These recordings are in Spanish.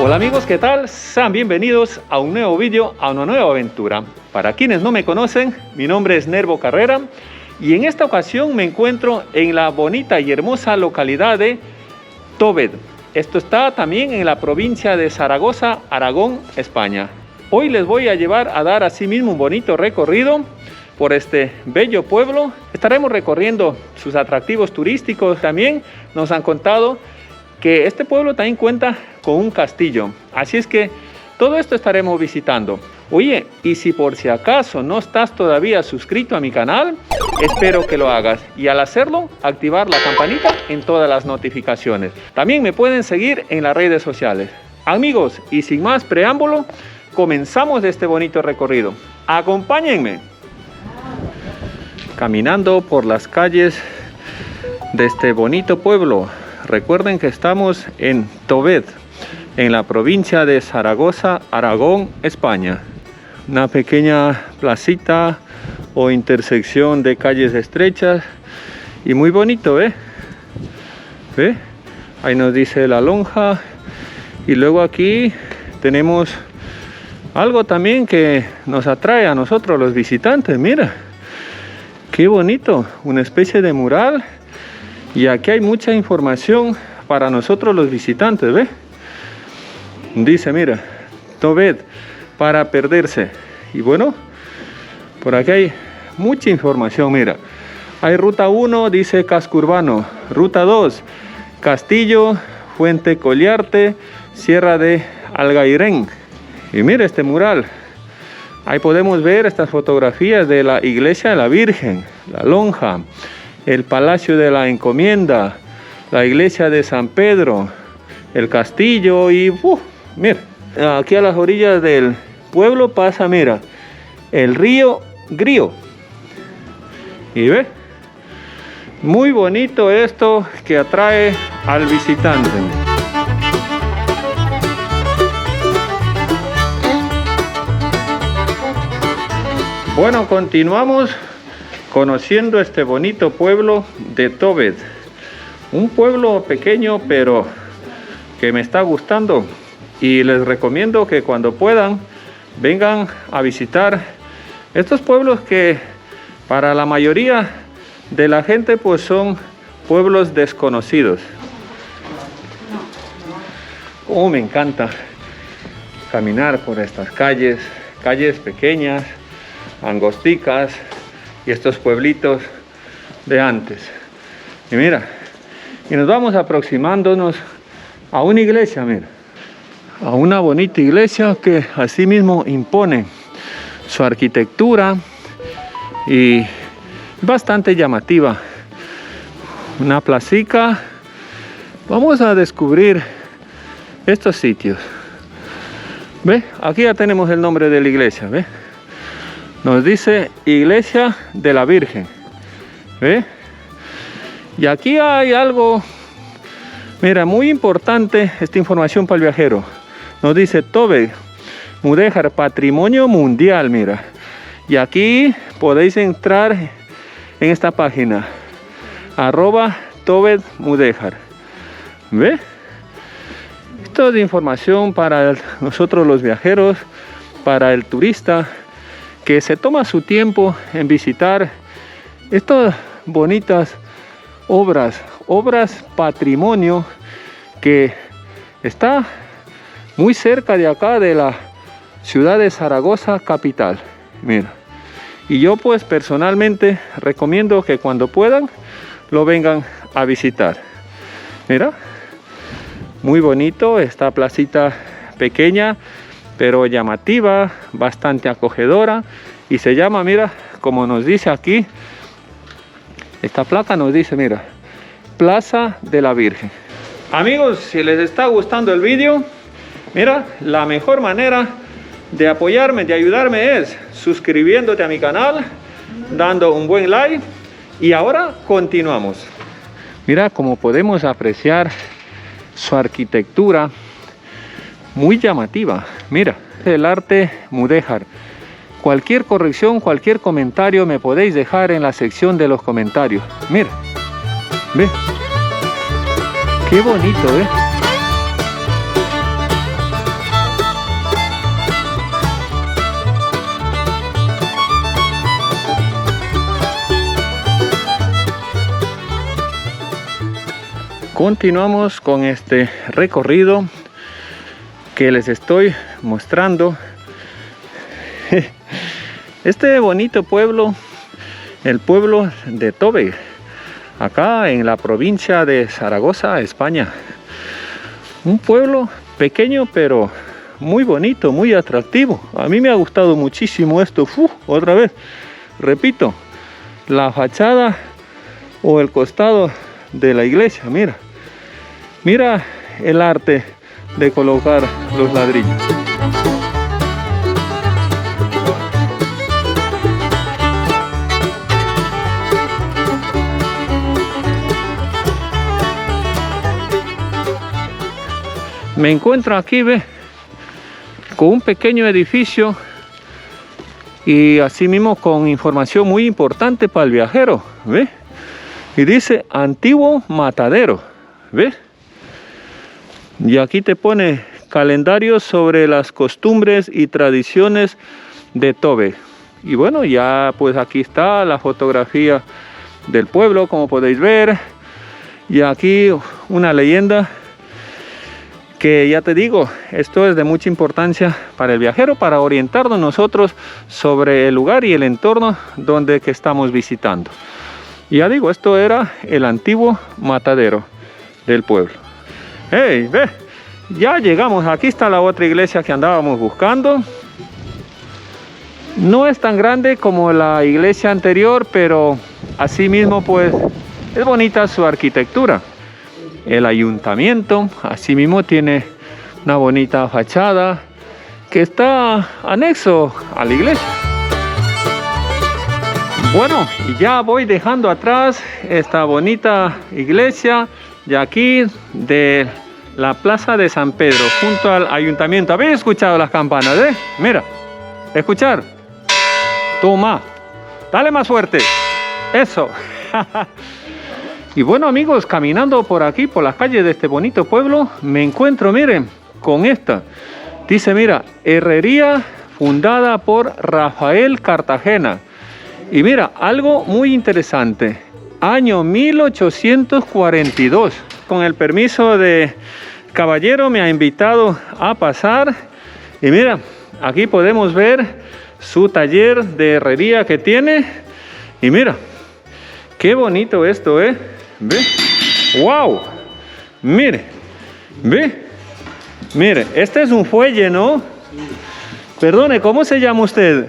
Hola amigos, ¿qué tal? Sean bienvenidos a un nuevo vídeo, a una nueva aventura. Para quienes no me conocen, mi nombre es Nervo Carrera y en esta ocasión me encuentro en la bonita y hermosa localidad de Tóbed. Esto está también en la provincia de Zaragoza, Aragón, España. Hoy les voy a llevar a dar asimismo un bonito recorrido por este bello pueblo. Estaremos recorriendo sus atractivos turísticos. También nos han contado que este pueblo también cuenta con un castillo, así es que todo esto estaremos visitando. Oye, y si por si acaso no estás todavía suscrito a mi canal, espero que lo hagas y al hacerlo, activar la campanita en todas las notificaciones. También me pueden seguir en las redes sociales. Amigos, y sin más preámbulo, comenzamos este bonito recorrido. Acompáñenme. Caminando por las calles de este bonito pueblo. Recuerden que estamos en Tóbed, en la provincia de Zaragoza, Aragón, España. Una pequeña placita o intersección de calles estrechas y muy bonito, ¿ve? ¿Ve? Ahí nos dice la lonja. Y luego aquí tenemos algo también que nos atrae a nosotros los visitantes. Mira, qué bonito, una especie de mural. Y aquí hay mucha información para nosotros los visitantes, ¿ve? Dice, mira, Tóbed para perderse. Y bueno, por aquí hay mucha información, mira. Hay ruta 1, dice casco urbano. Ruta 2, Castillo, Fuente Collarte, Sierra de Algairén. Y mira este mural. Ahí podemos ver estas fotografías de la iglesia de la Virgen, la lonja, el Palacio de la Encomienda, la iglesia de San Pedro, el castillo y mira, aquí a las orillas del pueblo pasa, mira, el río Grío. Y ve, muy bonito esto que atrae al visitante. Bueno, continuamos conociendo este bonito pueblo de Tóbed. Un pueblo pequeño pero que me está gustando y les recomiendo que cuando puedan vengan a visitar estos pueblos que para la mayoría de la gente pues son pueblos desconocidos. Oh, me encanta caminar por estas calles pequeñas, angosticas y estos pueblitos de antes. Y mira, y nos vamos aproximándonos a una iglesia, mira, a una bonita iglesia que así mismo impone su arquitectura y bastante llamativa. Una placica. Vamos a descubrir estos sitios. ¿Ve? Aquí ya tenemos el nombre de la iglesia, ¿ve? Nos dice Iglesia de la Virgen. ¿Ve? Y aquí hay algo, mira, muy importante, esta información para el viajero. Nos dice Tóbed Mudéjar, Patrimonio Mundial, mira. Y aquí podéis entrar en esta página, @Tóbed Mudéjar. ¿Ve? Esto es información para nosotros los viajeros, para el turista, que se toma su tiempo en visitar estas bonitas obras patrimonio que está muy cerca de acá de la ciudad de Zaragoza capital. Mira, y yo pues personalmente recomiendo que cuando puedan lo vengan a visitar. Mira, muy bonito esta placita pequeña pero llamativa, bastante acogedora y se llama, mira, como nos dice aquí, esta placa nos dice, mira, Plaza de la Virgen. Amigos, si les está gustando el vídeo, mira, la mejor manera de apoyarme, de ayudarme es suscribiéndote a mi canal, dando un buen like y ahora continuamos. Mira, como podemos apreciar su arquitectura muy llamativa. Mira, el arte mudéjar. Cualquier corrección, cualquier comentario me podéis dejar en la sección de los comentarios. Mira, ve, qué bonito, continuamos con este recorrido que les estoy mostrando. Este bonito pueblo, el pueblo de Tove, acá en la provincia de Zaragoza, España. Un pueblo pequeño pero muy bonito, muy atractivo. A mí me ha gustado muchísimo esto. Otra vez, repito, la fachada o el costado de la iglesia. Mira, mira el arte de colocar los ladrillos. Me encuentro aquí, ve, con un pequeño edificio y así mismo con información muy importante para el viajero, ve, y dice antiguo matadero, ve, y aquí te pone calendario sobre las costumbres y tradiciones de Tove. Y bueno, ya pues aquí está la fotografía del pueblo, como podéis ver, y aquí una leyenda que ya te digo, esto es de mucha importancia para el viajero, para orientarnos nosotros sobre el lugar y el entorno donde que estamos visitando. Y ya digo, esto era el antiguo matadero del pueblo. ¡Hey! Ve, ya llegamos, aquí está la otra iglesia que andábamos buscando. No es tan grande como la iglesia anterior, pero así mismo pues es bonita su arquitectura. El ayuntamiento asimismo tiene una bonita fachada que está anexo a la iglesia. Bueno, y ya voy dejando atrás esta bonita iglesia de aquí de la plaza de San Pedro junto al ayuntamiento. ¿Habéis escuchado las campanas? Mira, escuchar. Toma, dale más fuerte. Eso. Y bueno, amigos, caminando por aquí, por las calles de este bonito pueblo, me encuentro, miren, con esta. Dice, mira, herrería fundada por Rafael Cartagena. Y mira, algo muy interesante. Año 1842. Con el permiso de caballero me ha invitado a pasar. Y mira, aquí podemos ver su taller de herrería que tiene. Y mira, qué bonito esto, ¿eh? ¿Ve? ¡Wow! Mire, ¿ve? Mire, este es un fuelle, ¿no? Sí. Perdone, ¿cómo se llama usted?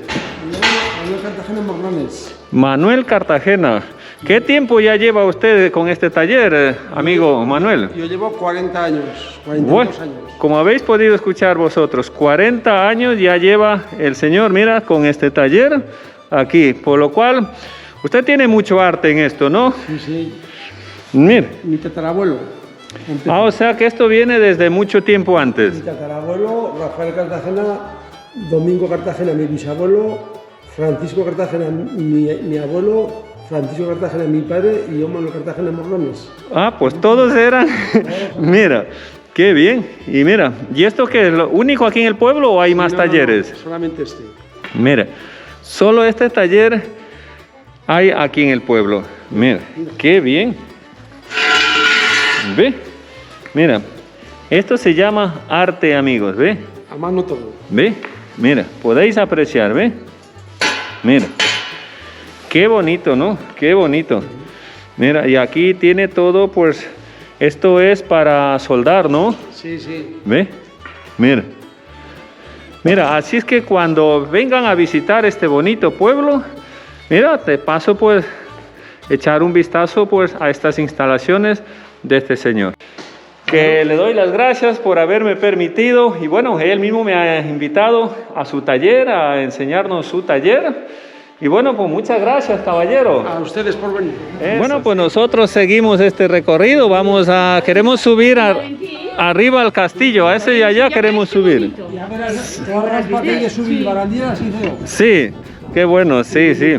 Manuel Cartagena Morlones. Manuel Cartagena. ¿Qué tiempo ya lleva usted con este taller, amigo Manuel? Yo llevo 40 años, 42 años. Como habéis podido escuchar vosotros, 40 años ya lleva el señor, mira, con este taller aquí. Por lo cual, usted tiene mucho arte en esto, ¿no? Sí, sí. Mire. Mi tatarabuelo. O sea que esto viene desde mucho tiempo antes. Mi tatarabuelo, Rafael Cartagena, Domingo Cartagena, mi bisabuelo, Francisco Cartagena, mi abuelo, Francisco Cartagena, mi padre, y yo, Manuel Cartagena Morlones. Ah, pues todos eran. Mira, qué bien. Y mira, ¿y esto qué es lo único aquí en el pueblo o hay más talleres? No, solamente este. Mira, solo este taller hay aquí en el pueblo. Mira, qué bien. ¿Ve? Mira, esto se llama arte, amigos, ¿ve? A mano todo. ¿Ve? Mira, podéis apreciar, ¿ve? Mira, qué bonito, ¿no? Qué bonito. Mira, y aquí tiene todo, pues, esto es para soldar, ¿no? Sí, sí. ¿Ve? Mira. Mira, así es que cuando vengan a visitar este bonito pueblo, mira, te paso, pues, echar un vistazo, pues, a estas instalaciones de este señor. Que le doy las gracias por haberme permitido, y bueno, él mismo me ha invitado a su taller, a enseñarnos su taller. Y bueno, pues muchas gracias, caballero. A ustedes por venir. Bueno, pues nosotros seguimos este recorrido. Queremos subir arriba al castillo, a ese de allá queremos subir. Ya verás, todas las partes de subir barandillas y feo. Sí, qué bueno, sí, sí.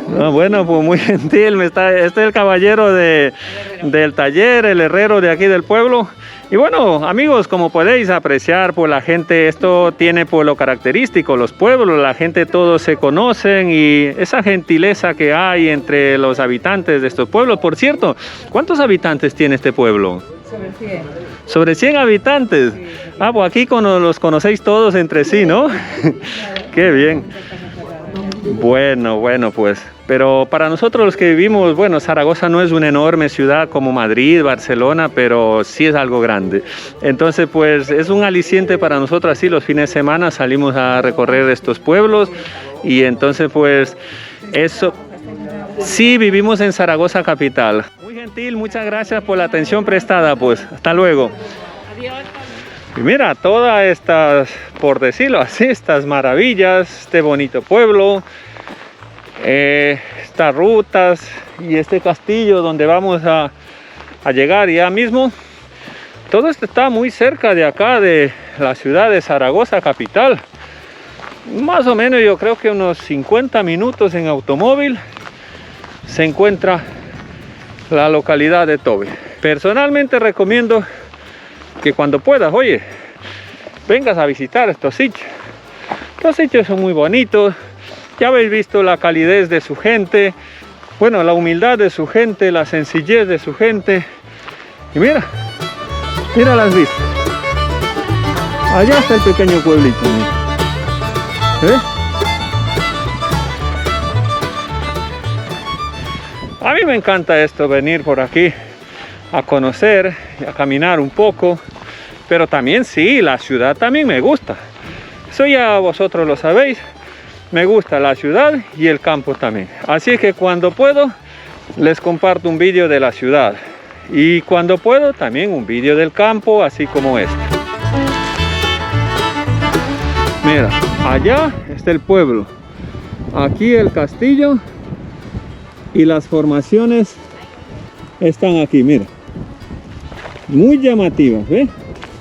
No, bueno, pues muy gentil. Este es el caballero del taller, el herrero de aquí del pueblo. Y bueno, amigos, como podéis apreciar, pues la gente, esto tiene por lo característico, los pueblos, la gente todos se conocen y esa gentileza que hay entre los habitantes de estos pueblos. Por cierto, ¿cuántos habitantes tiene este pueblo? Sobre 100. Sobre 100 habitantes. Sí. Ah, pues aquí los conocéis todos entre sí, ¿no? Qué bien. Bueno, pues, pero para nosotros los que vivimos, bueno, Zaragoza no es una enorme ciudad como Madrid, Barcelona, pero sí es algo grande. Entonces, pues, es un aliciente para nosotros así, los fines de semana salimos a recorrer estos pueblos y entonces, pues, eso, sí, vivimos en Zaragoza capital. Muy gentil, muchas gracias por la atención prestada, pues, hasta luego. Adiós. Y mira, todas estas, por decirlo así, estas maravillas, este bonito pueblo, estas rutas y este castillo donde vamos a llegar ya mismo. Todo esto está muy cerca de acá, de la ciudad de Zaragoza capital. Más o menos yo creo que unos 50 minutos en automóvil se encuentra la localidad de Tove. Personalmente recomiendo que cuando puedas, oye, vengas a visitar estos sitios. Los sitios son muy bonitos. Ya habéis visto la calidez de su gente, bueno, la humildad de su gente, la sencillez de su gente. Y mira las vistas. Allá está el pequeño pueblito. Mira. A mí me encanta esto, venir por aquí a conocer, a caminar un poco, pero también sí, la ciudad también me gusta. Eso ya vosotros lo sabéis, me gusta la ciudad y el campo también. Así que cuando puedo, les comparto un vídeo de la ciudad y cuando puedo también un vídeo del campo, así como este. Mira, allá está el pueblo, aquí el castillo y las formaciones están aquí, mira. Muy llamativas, ¿ves?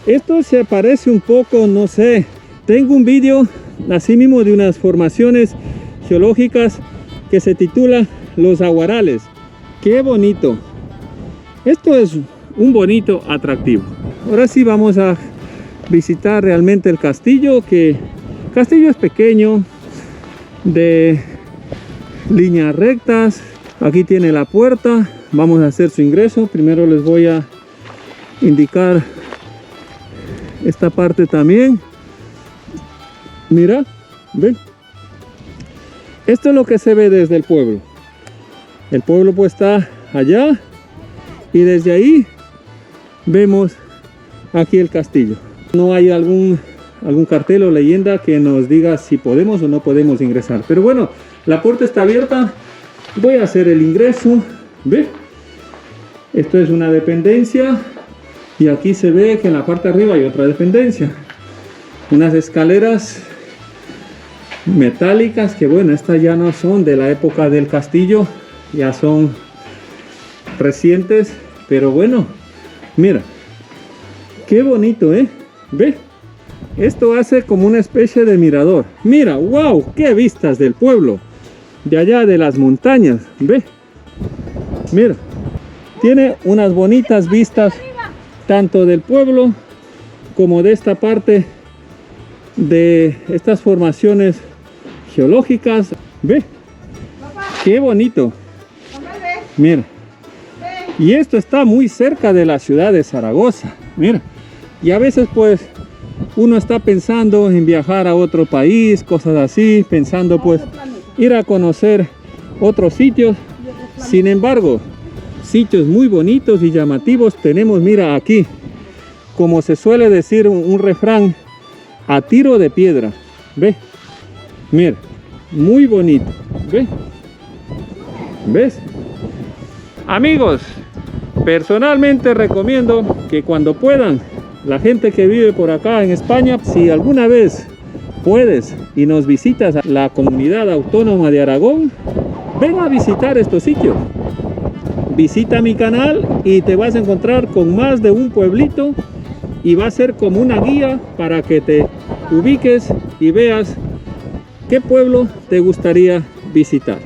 Esto se parece un poco, no sé, tengo un vídeo así mismo de unas formaciones geológicas que se titula Los Aguarales. Qué bonito. Esto es un bonito atractivo. Ahora sí vamos a visitar realmente el castillo, que el castillo es pequeño, de líneas rectas. Aquí tiene la puerta, vamos a hacer su ingreso. Primero les voy a indicar esta parte también. Mira, ven, esto es lo que se ve desde el pueblo. El pueblo pues está allá y desde ahí vemos aquí el castillo. No hay algún cartel o leyenda que nos diga si podemos o no podemos ingresar, pero bueno, la puerta está abierta. Voy a hacer el ingreso. ¿Ve? Esto es una dependencia y aquí se ve que en la parte de arriba hay otra dependencia, unas escaleras metálicas que, bueno, estas ya no son de la época del castillo, ya son recientes, pero bueno, mira qué bonito, ¿ve? Esto hace como una especie de mirador. Mira, wow, qué vistas del pueblo, de allá de las montañas. ¿Ve? Mira, tiene unas bonitas vistas tanto del pueblo como de esta parte de estas formaciones geológicas. ¿Ve? Qué bonito. Mira, y esto está muy cerca de la ciudad de Zaragoza. Mira, y a veces pues uno está pensando en viajar a otro país, cosas así, pensando pues ir a conocer otros sitios. Sin embargo, sitios muy bonitos y llamativos tenemos, mira aquí, como se suele decir un refrán, a tiro de piedra. Ve, mira, muy bonito. Ve, ¿ves? Amigos, personalmente recomiendo que cuando puedan, la gente que vive por acá en España, si alguna vez puedes y nos visitas a la comunidad autónoma de Aragón, ven a visitar estos sitios. Visita mi canal y te vas a encontrar con más de un pueblito y va a ser como una guía para que te ubiques y veas qué pueblo te gustaría visitar.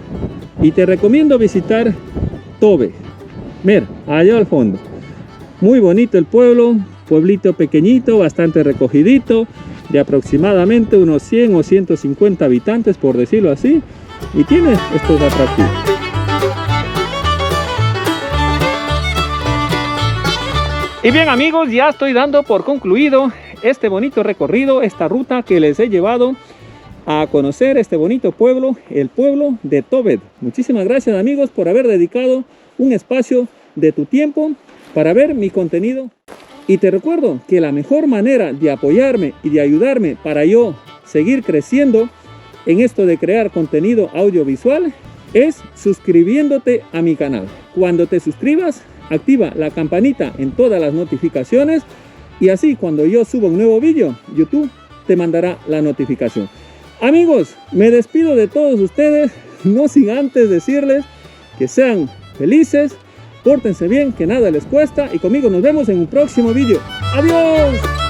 Y te recomiendo visitar Tove. Mira, allá al fondo. Muy bonito el pueblo, pueblito pequeñito, bastante recogidito, de aproximadamente unos 100 o 150 habitantes, por decirlo así, y tiene estos atractivos. Y bien amigos, ya estoy dando por concluido este bonito recorrido, esta ruta que les he llevado a conocer este bonito pueblo, el pueblo de Tobet. Muchísimas gracias amigos por haber dedicado un espacio de tu tiempo para ver mi contenido. Y te recuerdo que la mejor manera de apoyarme y de ayudarme para yo seguir creciendo en esto de crear contenido audiovisual es suscribiéndote a mi canal. Cuando te suscribas, activa la campanita en todas las notificaciones y así cuando yo suba un nuevo vídeo, YouTube te mandará la notificación. Amigos, me despido de todos ustedes, no sin antes decirles que sean felices, pórtense bien, que nada les cuesta y conmigo nos vemos en un próximo vídeo. ¡Adiós!